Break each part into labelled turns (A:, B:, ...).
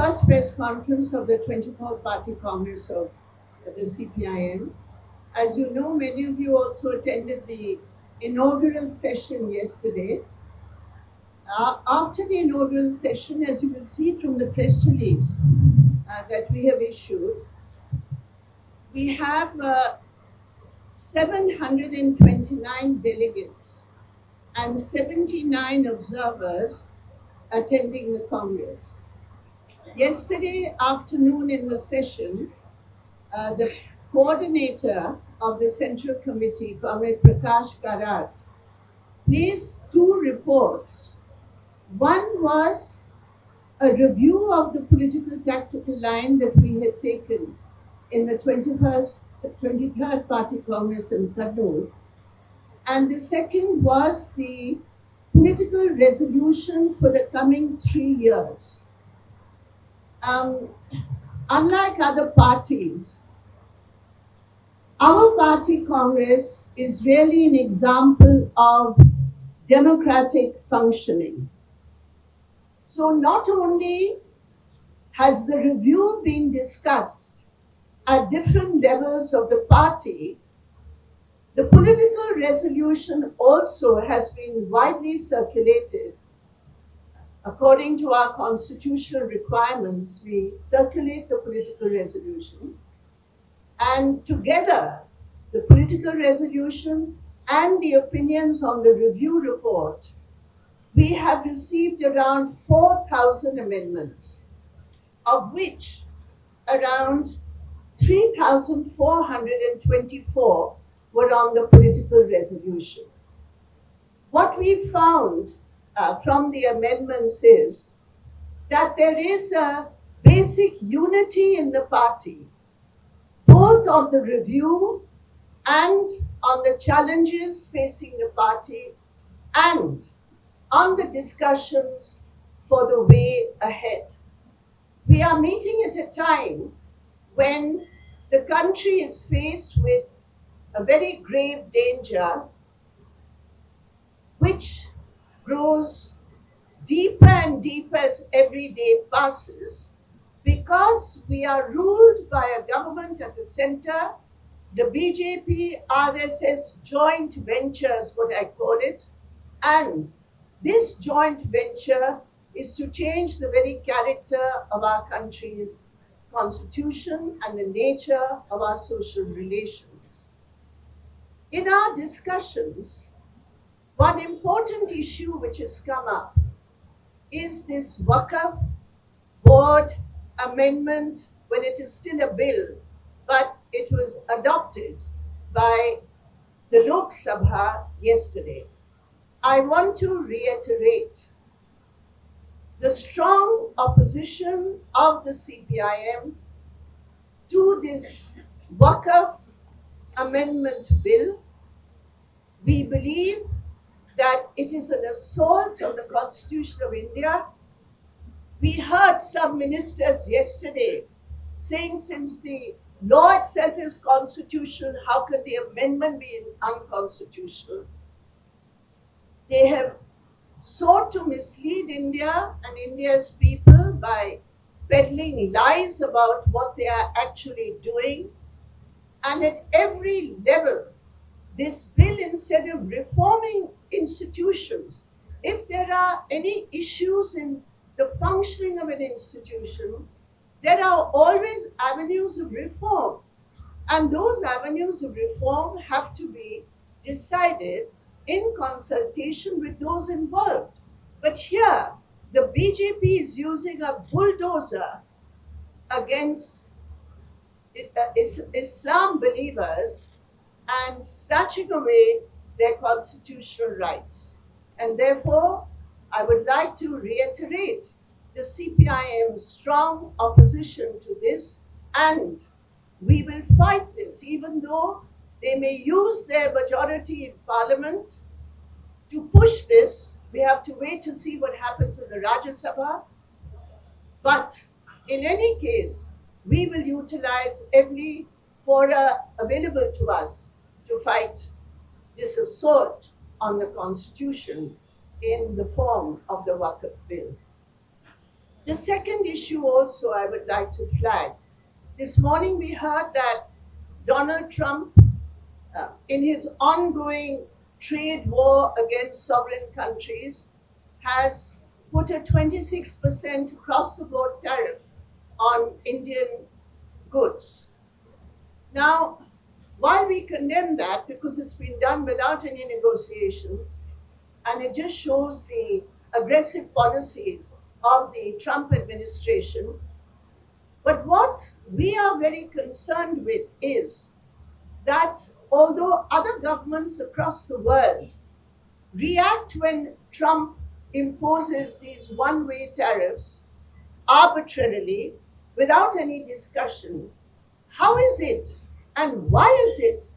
A: first press conference of the 24th Party Congress of the CPIM. As you know, many of you also attended the inaugural session yesterday. After the inaugural session, as you will see from the press release that we have issued, we have 729 delegates and 79 observers attending the Congress. Yesterday afternoon in the session, the coordinator of the Central Committee, Comrade Brinda Karat, placed two reports. One was a review of the political tactical line that we had taken in the 23rd Party Congress in Kaduna, and the second was the political resolution for the coming 3 years. Unlike other parties, our party Congress is really an example of democratic functioning. So not only has the review been discussed at different levels of the party, the political resolution also has been widely circulated. According to our constitutional requirements, we circulate the political resolution, and together, the political resolution and the opinions on the review report, we have received around 4,000 amendments, of which around 3,424 were on the political resolution. What we found from the amendments is that there is a basic unity in the party, both on the review and on the challenges facing the party and on the discussions for the way ahead. We are meeting at a time when the country is faced with a very grave danger which grows deeper and deeper as every day passes, because we are ruled by a government at the center, the BJP RSS joint venture is what I call it, and this joint venture is to change the very character of our country's constitution and the nature of our social relations. In our discussions, one important issue which has come up is this Wakf board amendment, when it is still a bill, but it was adopted by the Lok Sabha yesterday. I want to reiterate the strong opposition of the CPIM to this Wakf amendment bill. We believe that it is an assault on the Constitution of India. We heard some ministers yesterday saying, since the law itself is constitutional, how could the amendment be unconstitutional? They have sought to mislead India and India's people by peddling lies about what they are actually doing. And at every level, this bill, instead of reforming institutions, if there are any issues in the functioning of an institution, there are always avenues of reform. And those avenues of reform have to be decided in consultation with those involved. But here, the BJP is using a bulldozer against Islam believers and snatching away their constitutional rights. And therefore, I would like to reiterate the CPIM's strong opposition to this, and we will fight this, even though they may use their majority in parliament to push this. We have to wait to see what happens in the Rajya Sabha. But in any case, we will utilize every fora available to us to fight this assault on the Constitution in the form of the Wakf bill. The second issue also I would like to flag. This morning we heard that Donald Trump, in his ongoing trade war against sovereign countries, has put a 26% across the board tariff on Indian goods. Now, while we condemn that because it's been done without any negotiations, and it just shows the aggressive policies of the Trump administration, but what we are very concerned with is that although other governments across the world react when Trump imposes these one way tariffs arbitrarily without any discussion, how is it and why is it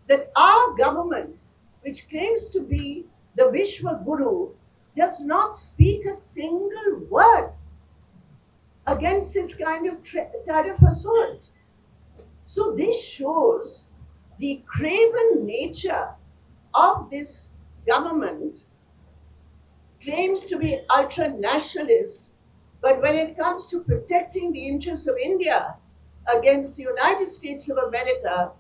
A: that our government, which claims to be the Vishwa Guru, does not speak a single word against this kind of tariff assault? So this shows the craven nature of this government. Claims to be ultra nationalist, but when it comes to protecting the interests of India against the United States of America,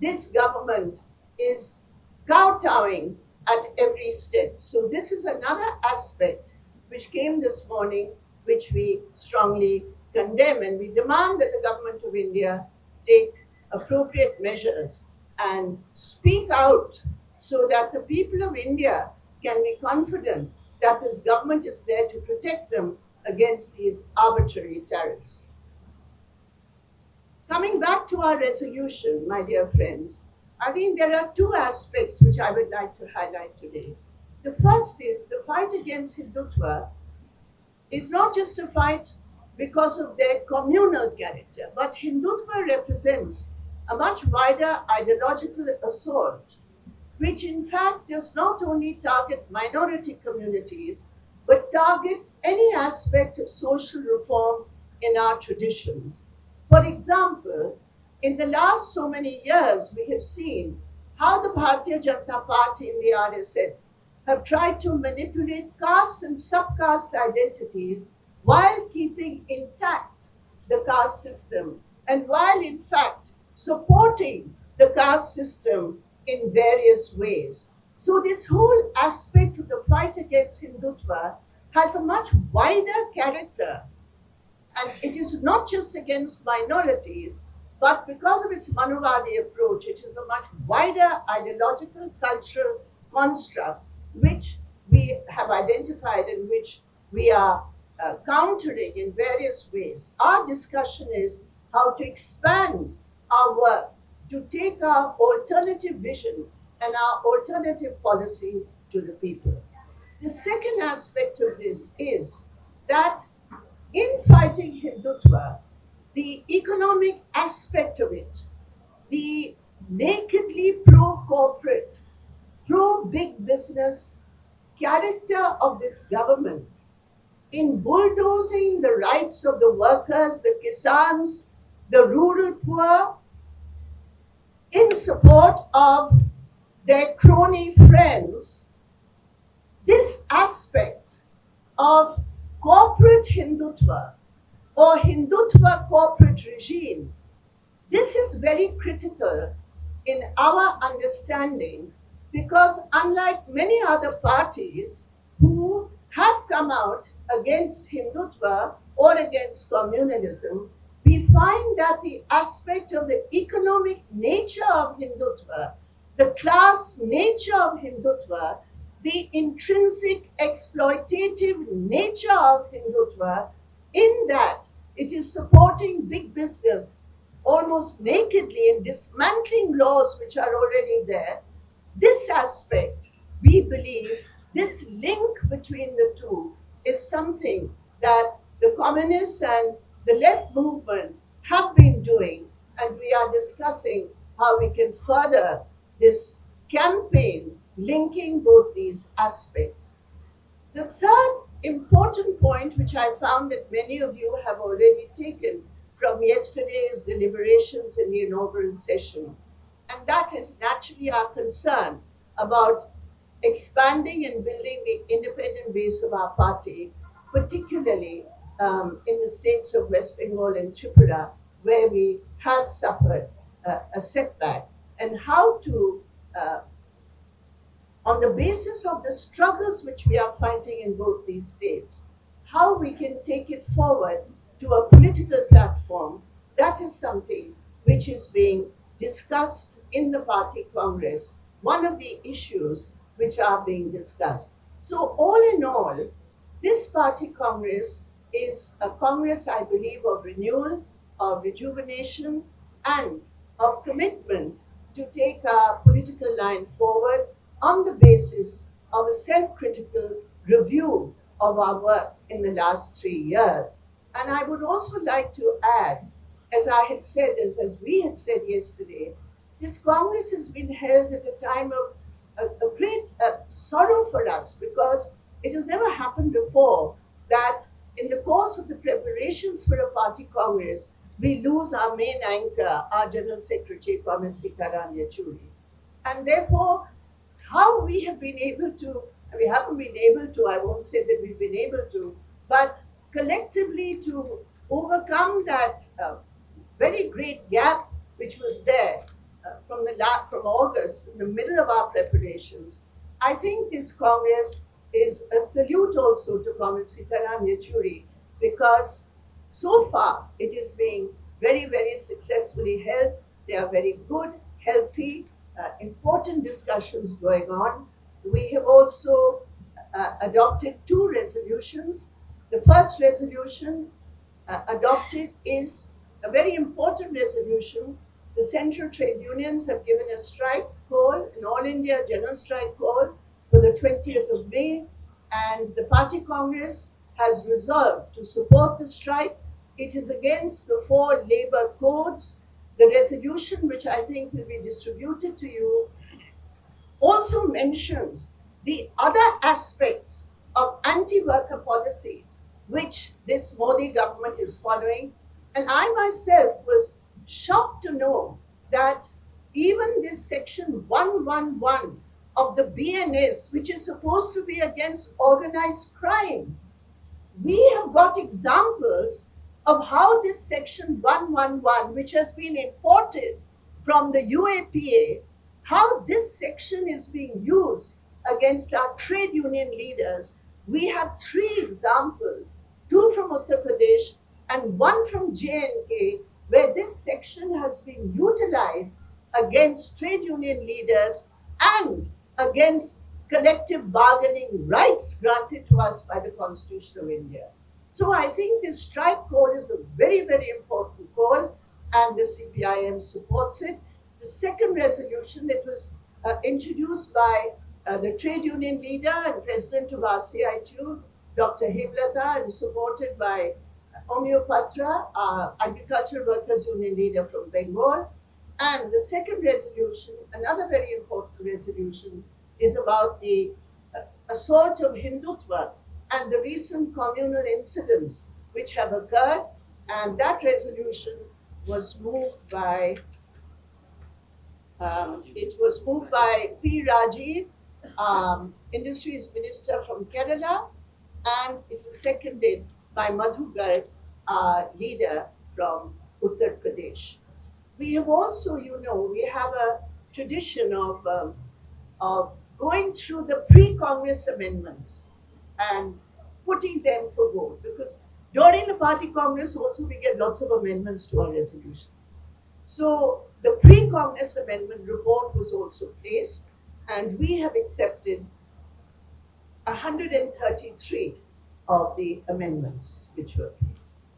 A: this government is kowtowing at every step. So, this is another aspect which came this morning, which we strongly condemn, and we demand that the government of India take appropriate measures and speak out so that the people of India can be confident that this government is there to protect them against these arbitrary tariffs. Coming back to our resolution, my dear friends, I think there are two aspects which I would like to highlight today. The first is the fight against Hindutva is not just a fight because of their communal character, but Hindutva represents a much wider ideological assault, which in fact does not only target minority communities, but targets any aspect of social reform in our traditions. For example, in the last so many years, we have seen how the Bharatiya Janata Party and the RSS have tried to manipulate caste and subcaste identities while keeping intact the caste system and while in fact supporting the caste system in various ways. So, this whole aspect of the fight against Hindutva has a much wider character, and it is not just against minorities, but because of its Manuvadi approach, it is a much wider ideological cultural construct which we have identified and which we are countering in various ways. Our discussion is how to expand our work to take our alternative vision and our alternative policies to the people. The second aspect of this is that in fighting Hindutva, the economic aspect of it, the nakedly pro corporate, pro big business character of this government in bulldozing the rights of the workers, the kisans, the rural poor, in support of their crony friends, this aspect of corporate Hindutva or Hindutva corporate regime, this is very critical in our understanding because unlike many other parties who have come out against Hindutva or against communalism, we find that the aspect of the economic nature of Hindutva, the class nature of Hindutva, the intrinsic exploitative nature of Hindutva, in that it is supporting big business almost nakedly and dismantling laws which are already there. This aspect, we believe, this link between the two is something that the communists and the left movement have been doing, and we are discussing how we can further this campaign linking both these aspects. The third important point, which I found that many of you have already taken from yesterday's deliberations in the inaugural session, and that is naturally our concern about expanding and building the independent base of our party, particularly in the states of West Bengal and Tripura, where we have suffered a setback, and how to, on the basis of the struggles which we are fighting in both these states, how we can take it forward to a political platform. That is something which is being discussed in the party congress, one of the issues which are being discussed. So, all in all, this party congress is a congress, I believe, of renewal, of rejuvenation, and of commitment to take our political line forward on the basis of a self critical review of our work in the last 3 years. And I would also like to add, as I had said, as we had said yesterday, this Congress has been held at a time of a great sorrow for us, because it has never happened before that in the course of the preparations for a party Congress, we lose our main anchor, our General Secretary, Comrade Sitaram Yechuri. And therefore, how we have been able to, we haven't been able to, I won't say that we've been able to, but collectively to overcome that very great gap which was there from August, in the middle of our preparations. I think this Congress is a salute also to Comrade Sitaram Yechuri, because so far it is being very, very successfully held. They are very good, healthy, important discussions going on. We have also adopted two resolutions. The first resolution adopted is a very important resolution. The central trade unions have given a strike call, an all India general strike call for the 20th of May, and the party congress has resolved to support the strike. It is against the four labor codes. The resolution, which I think will be distributed to you, also mentions the other aspects of anti-worker policies which this Modi government is following. And I myself was shocked to know that even this section 111 of the BNS, which is supposed to be against organized crime, we have got examples of how this section 111, which has been imported from the UAPA, how this section is being used against our trade union leaders. We have three examples, two from Uttar Pradesh and one from JNK, where this section has been utilized against trade union leaders and against collective bargaining rights granted to us by the Constitution of India. So I think this strike call is a very, very important call, and the CPIM supports it. The second resolution that was introduced by the trade union leader and president of RCITU, Dr. Heblata, and supported by Omio Patra, agricultural workers union leader from Bengal. And the second resolution, another very important resolution, is about the assault of Hindutva and the recent communal incidents which have occurred. And that resolution was moved by P. Rajiv, Industries Minister from Kerala, and it was seconded by Madhu Garg, leader from Uttar Pradesh. We have also, we have a tradition of going through the pre-Congress amendments and putting them for vote, because during the party Congress also we get lots of amendments to our resolution. So the pre-Congress amendment report was also placed, and we have accepted 133 of the amendments which were placed.